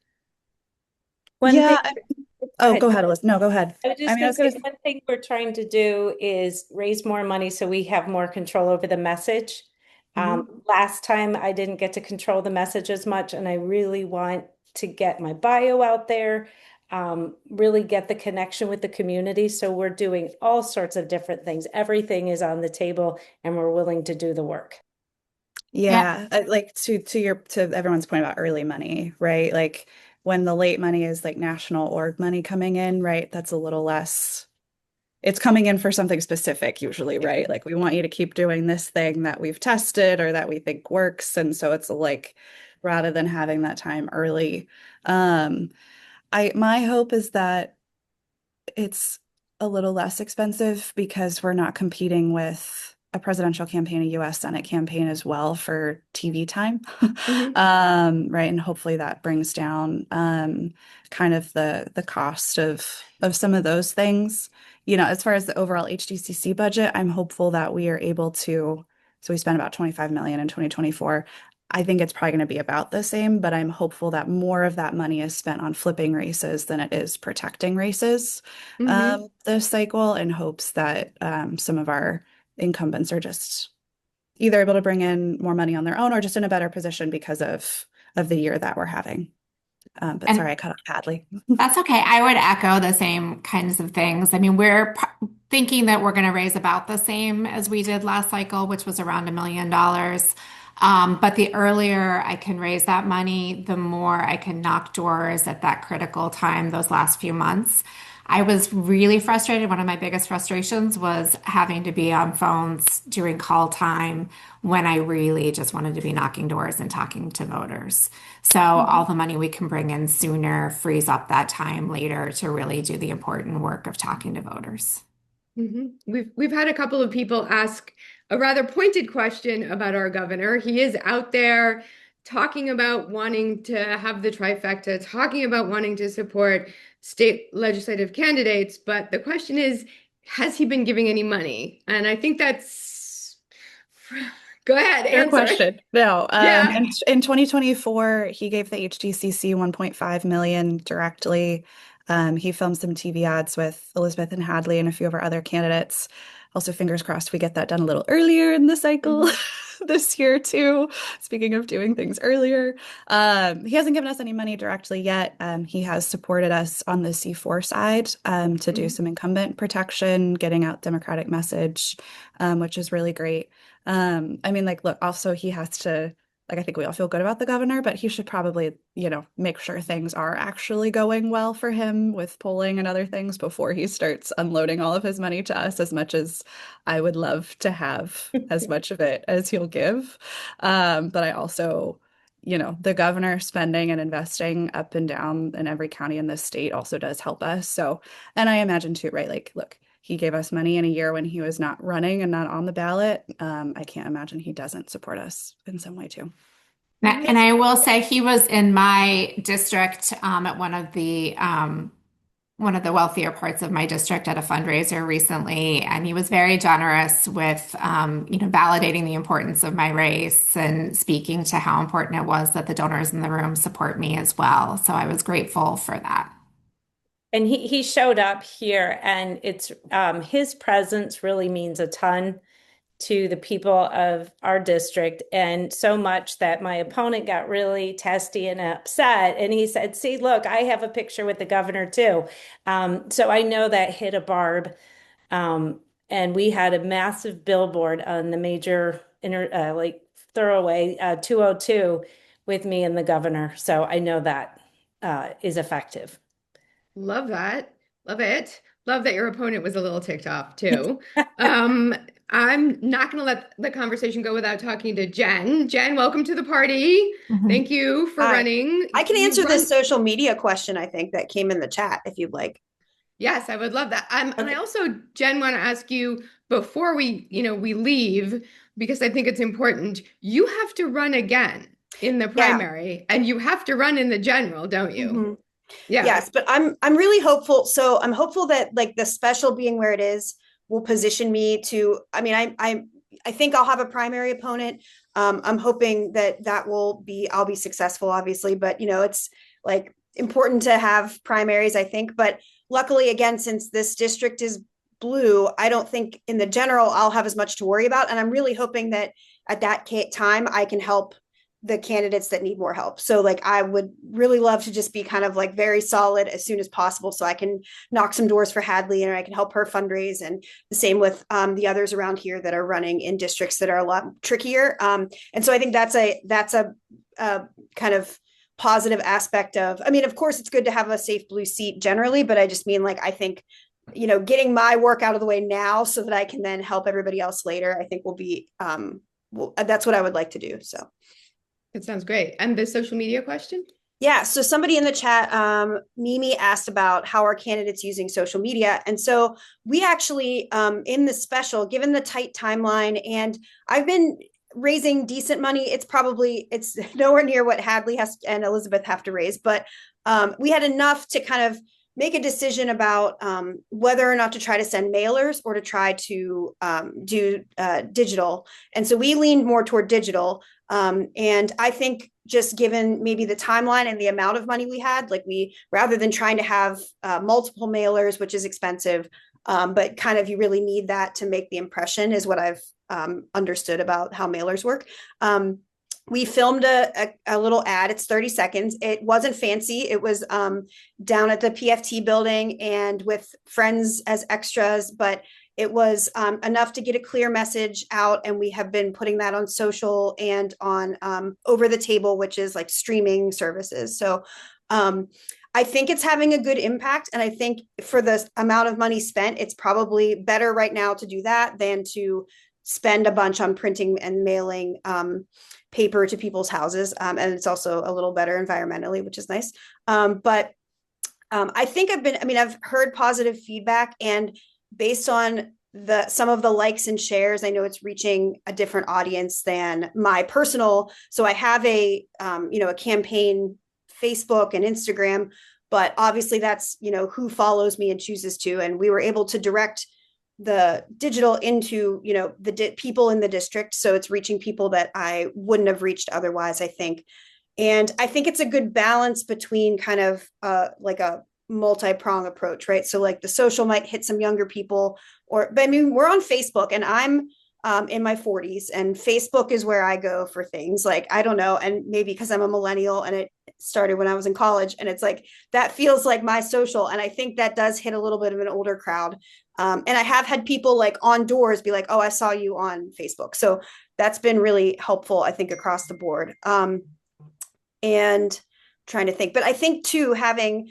One thing, Yeah. go Oh, ahead. go ahead, Alyssa. No, go ahead. I was I just mean, I going was to say gonna. one thing we're trying to do is raise more money so we have more control over the message. Last time I didn't get to control the message as much, and I really want to get my bio out there, really get the connection with the community. So we're doing all sorts of different things. Everything is on the table, and we're willing to do the work. Yeah. Yeah, like to everyone's point about early money, right? Like when the late money is like national org money coming in, right? That's a little less. It's coming in for something specific usually, right? Like we want you to keep doing this thing that we've tested or that we think works, and so it's like rather than having that time early. Um, my hope is that it's a little less expensive because we're not competing with a presidential campaign, a US Senate campaign as well for TV time. Hmm. Right. And hopefully that brings down kind of the cost of some of those things. You know, as far as the overall HDCC budget, I'm hopeful that we are able to, so we spent about 25 million in 2024. I think it's probably going to be about the same, but I'm hopeful that more of that money is spent on flipping races than it is protecting races Hmm. this cycle in hopes that some of our incumbents are just either able to bring in more money on their own or just in a better position because of the year that we're having. But And sorry, I cut off Hadley. that's okay. I would echo the same kinds of things. I mean, thinking that we're going to raise about the same as we did last cycle, which was around $1 million. But the earlier I can raise that money, the more I can knock doors at that critical time, those last few months. I was really frustrated. One of my biggest frustrations was having to be on phones during call time when I really just wanted to be knocking doors and talking to voters. So all the money we can bring in sooner frees up that time later to really do the important work of talking to voters. Hmm. We've had a couple of people ask a rather pointed question about our governor. He is out there talking about wanting to have the trifecta, talking about wanting to support state legislative candidates, but the question is, has he been giving any money? And I think that's go ahead, Fair answer. question. No, Yeah. in 2024, he gave the HDCC 1.5 million directly. He filmed some TV ads with Elizabeth and Hadley and a few of our other candidates. Also, fingers crossed we get that done a little earlier in the cycle Mhm. this year too. Speaking of doing things earlier, he hasn't given us any money directly yet. He has supported us on the C4 side to do Mhm. some incumbent protection, getting out Democratic message, which is really great. I mean, like, look, also he has to, like, I think we all feel good about the governor, but he should probably, you know, make sure things are actually going well for him with polling and other things before he starts unloading all of his money to us, as much as I would love to have as much of it as he'll give. But I also, you know, the governor spending and investing up and down in every county in this state also does help us. So, and I imagine too, right? Like, look, he gave us money in a year when he was not running and not on the ballot. I can't imagine he doesn't support us in some way too. And I will say he was in my district at one of the wealthier parts of my district at a fundraiser recently, and he was very generous with validating the importance of my race and speaking to how important it was that the donors in the room support me as well. So I was grateful for that. And he showed up here, and it's his presence really means a ton to the people of our district, and so much that my opponent got really testy and upset. And he said, "See, look, I have a picture with the governor too." So I know that hit a barb. Um, and we had a massive billboard on the major like thoroughway 202 with me and the governor. So I know that is effective. Love that. Love it. Love that your opponent was a little ticked off too. Um, I'm not going to let the conversation go without talking to Jen. Jen, welcome to the party. Thank you for Hi. running. I can You answer run. this social media question, I think, that came in the chat if you'd like. Yes, I would love that. And I Okay. also, Jen, want to ask you before we leave, because I think it's important. You have to run again in the Yeah. primary, and you have to run in the general, don't you? Mhm. Yeah. Yes, but I'm really hopeful. So I'm hopeful that like the special being where it is will position me to. I mean, I think I'll have a primary opponent. I'm hoping that will be I'll be successful, obviously. But it's like important to have primaries, I think. But luckily, again, since this district is blue, I don't think in the general I'll have as much to worry about. And I'm really hoping that at that time I can help the candidates that need more help. So like I would really love to just be kind of like very solid as soon as possible so I can knock some doors for Hadley and I can help her fundraise, and the same with the others around here that are running in districts that are a lot trickier. And so I think that's a kind of positive aspect of, I mean, of course it's good to have a safe blue seat generally, but I just mean like, I think, getting my work out of the way now so that I can then help everybody else later, I think will be, that's what I would like to do. So. It sounds great. And the social media question? Yeah, so somebody in the chat, Mimi, asked about how are candidates using social media. And so we actually, in the special, given the tight timeline, and I've been raising decent money, it's nowhere near what Hadley and Elizabeth have to raise, but we had enough to kind of make a decision about whether or not to try to send mailers or to try to do digital. And so we leaned more toward digital. And I think just given maybe the timeline and the amount of money we had, like rather than trying to have multiple mailers, which is expensive, but kind of you really need that to make the impression is what I've understood about how mailers work. We filmed a little ad. It's 30 seconds. It wasn't fancy. It was down at the PFT building and with friends as extras, but it was enough to get a clear message out. And we have been putting that on social and on Over the Table, which is like streaming services. So I think it's having a good impact. And I think for the amount of money spent, it's probably better right now to do that than to spend a bunch on printing and mailing paper to people's houses. And it's also a little better environmentally, which is nice. But I think I've heard positive feedback, and based on some of the likes and shares, I know it's reaching a different audience than my personal. So I have a campaign Facebook and Instagram, but obviously that's, who follows me and chooses to, and we were able to direct the digital into, the people in the district. So it's reaching people that I wouldn't have reached otherwise, I think. And I think it's a good balance between kind of like a multi-prong approach, right? So like the social might hit some younger people, but I mean, we're on Facebook, and I'm in my 40s, and Facebook is where I go for things. Like, I don't know. And maybe because I'm a millennial and it started when I was in college, and it's like, that feels like my social. And I think that does hit a little bit of an older crowd. And I have had people like on doors be like, oh, I saw you on Facebook. So that's been really helpful, I think, across the board. And trying to think, but I think too, having,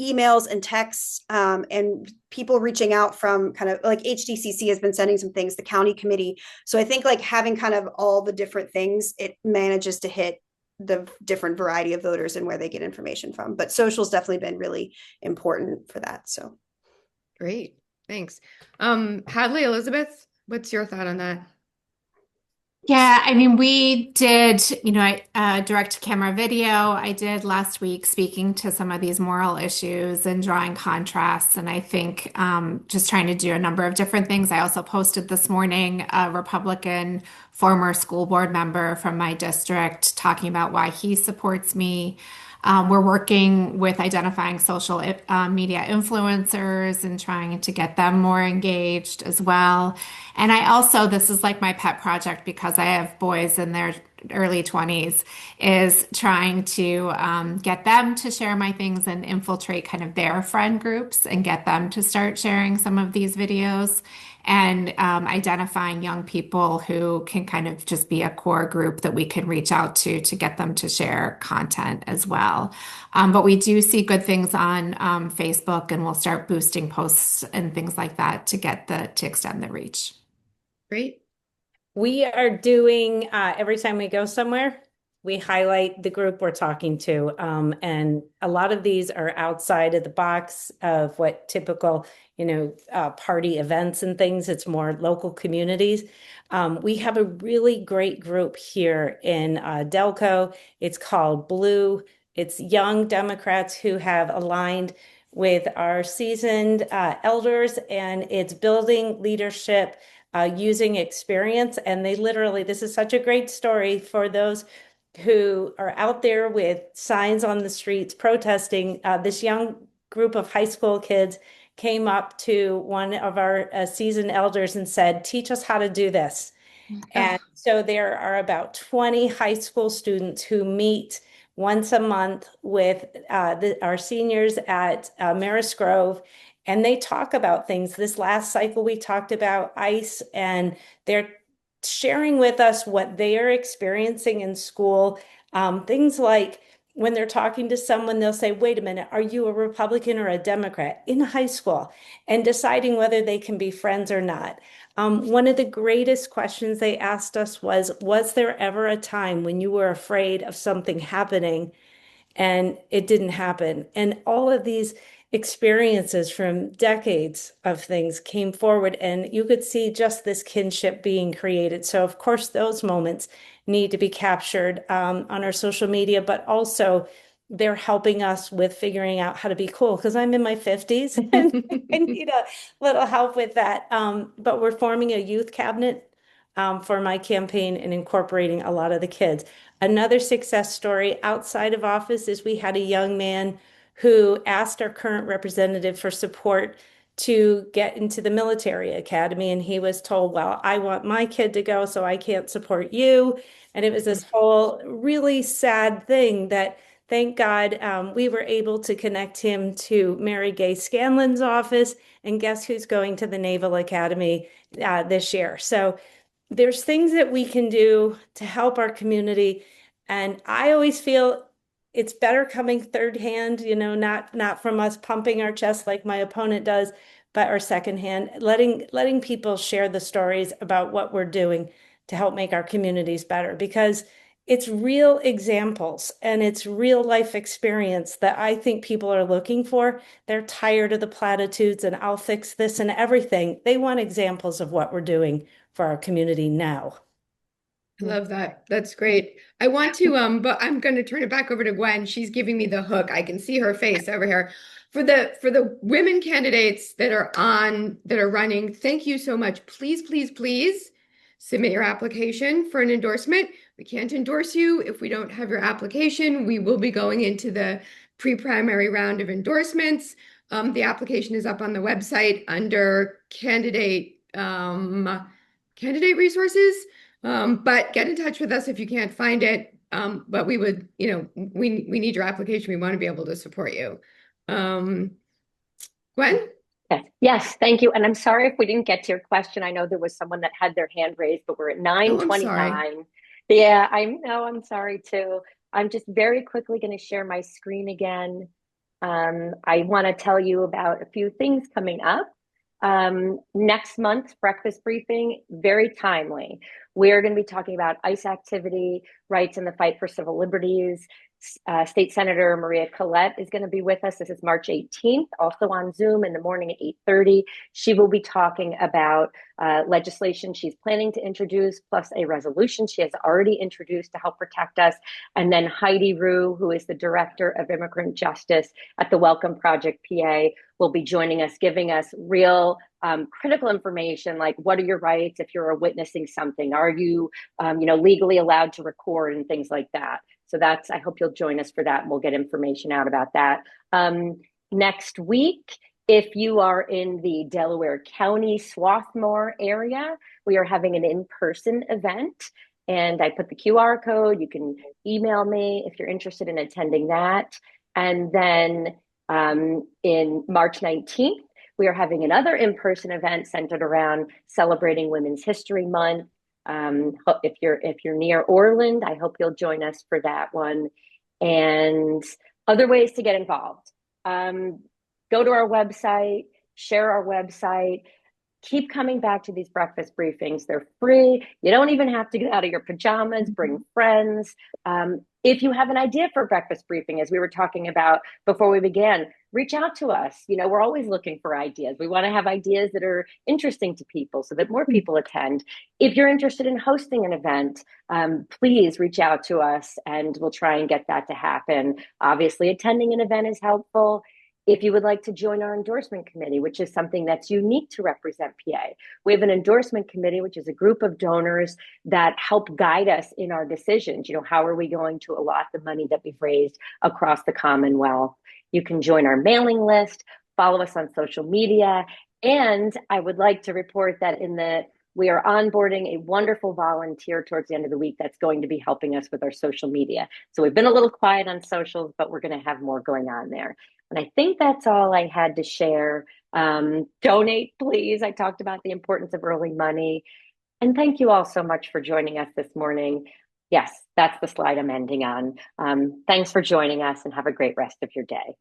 emails and texts and people reaching out from kind of like HDCC has been sending some things, the county committee. So I think like having kind of all the different things, it manages to hit the different variety of voters and where they get information from. But social's definitely been really important for that. So great. Thanks. Hadley, Elizabeth, what's your thought on that? Yeah, I mean, we did, direct camera video. I did last week speaking to some of these moral issues and drawing contrasts. And I think just trying to do a number of different things. I also posted this morning a Republican former school board member from my district talking about why he supports me. We're working with identifying social media influencers and trying to get them more engaged as well. And this is like my pet project because I have boys in their early 20s, is trying to get them to share my things and infiltrate kind of their friend groups and get them to start sharing some of these videos, and identifying young people who can kind of just be a core group that we can reach out to get them to share content as well. But we do see good things on Facebook, and we'll start boosting posts and things like that to extend the reach. Great. We are doing, every time we go somewhere, we highlight the group we're talking to. And a lot of these are outside of the box of what typical, party events and things. It's more local communities. We have a really great group here in Delco. It's called Blue. It's young Democrats who have aligned with our seasoned elders, and it's building leadership using experience. And they literally, this is such a great story for those who are out there with signs on the streets protesting. This young group of high school kids came up to one of our seasoned elders and said, "Teach us how to do this." And so there are about 20 high school students who meet once a month with our seniors at Maris Grove, and they talk about things. This last cycle, we talked about ICE, and they're sharing with us what they are experiencing in school. Things like when they're talking to someone, they'll say, "Wait a minute, are you a Republican or a Democrat?" in high school, and deciding whether they can be friends or not. One of the greatest questions they asked us was there ever a time when you were afraid of something happening and it didn't happen? And all of these experiences from decades of things came forward, and you could see just this kinship being created. So of course, those moments need to be captured on our social media, but also they're helping us with figuring out how to be cool, because I'm in my 50s and I need a little help with that. But we're forming a youth cabinet for my campaign and incorporating a lot of the kids. Another success story outside of office is we had a young man who asked our current representative for support to get into the military academy. And he was told, "Well, I want my kid to go, so I can't support you." And it was this whole really sad thing that, thank God, we were able to connect him to Mary Gay Scanlon's office. And guess who's going to the Naval Academy this year? So there's things that we can do to help our community. And I always feel it's better coming third hand, not from us pumping our chest like my opponent does, but our second hand, letting people share the stories about what we're doing to help make our communities better, because it's real examples and it's real life experience that I think people are looking for. They're tired of the platitudes and "I'll fix this" and everything. They want examples of what we're doing for our community now. I love that. That's great. I want to, but I'm going to turn it back over to Gwen. She's giving me the hook. I can see her face over here. For the women candidates that are running, thank you so much. Please, please, please submit your application for an endorsement. We can't endorse you if we don't have your application. We will be going into the pre-primary round of endorsements. The application is up on the website under candidate resources. But get in touch with us if you can't find it. But we would, we need your application. We want to be able to support you. Gwen? Yes, thank you. And I'm sorry if we didn't get to your question. I know there was someone that had their hand raised, but we're at 9:29. Yeah, I know. I'm sorry too. I'm just very quickly going to share my screen again. I want to tell you about a few things coming up. Next month's breakfast briefing, very timely. We're going to be talking about ICE activity, rights in the fight for civil liberties. State Senator Maria Collette is going to be with us. This is March 18th, also on Zoom in the morning at 8:30. She will be talking about legislation she's planning to introduce, plus a resolution she has already introduced to help protect us. And then Heidi Rue, who is the Director of Immigrant Justice at the Welcome Project PA, will be joining us, giving us real critical information, like what are your rights if you're witnessing something? Are you, legally allowed to record and things like that? So I hope you'll join us for that, and we'll get information out about that. Next week, if you are in the Delaware County, Swarthmore area, we are having an in-person event. And I put the QR code. You can email me if you're interested in attending that. And then in March 19th, we are having another in-person event centered around celebrating Women's History Month. If you're near Orland, I hope you'll join us for that one. And other ways to get involved. Go to our website, share our website. keep coming back to these breakfast briefings. They're free. You don't even have to get out of your pajamas, bring friends. If you have an idea for a breakfast briefing, as we were talking about before we began, reach out to us. You know, we're always looking for ideas. We want to have ideas that are interesting to people so that more people attend. If you're interested in hosting an event, please reach out to us and we'll try and get that to happen. Obviously, attending an event is helpful. If you would like to join our endorsement committee, which is something that's unique to Represent PA, we have an endorsement committee, which is a group of donors that help guide us in our decisions. You know, how are we going to allot the money that we've raised across the Commonwealth? You can join our mailing list, follow us on social media. And I would like to report that we are onboarding a wonderful volunteer towards the end of the week that's going to be helping us with our social media. So we've been a little quiet on socials, but we're going to have more going on there. And I think that's all I had to share. Donate, please. I talked about the importance of early money. And thank you all so much for joining us this morning. Yes, that's the slide I'm ending on. Thanks for joining us and have a great rest of your day.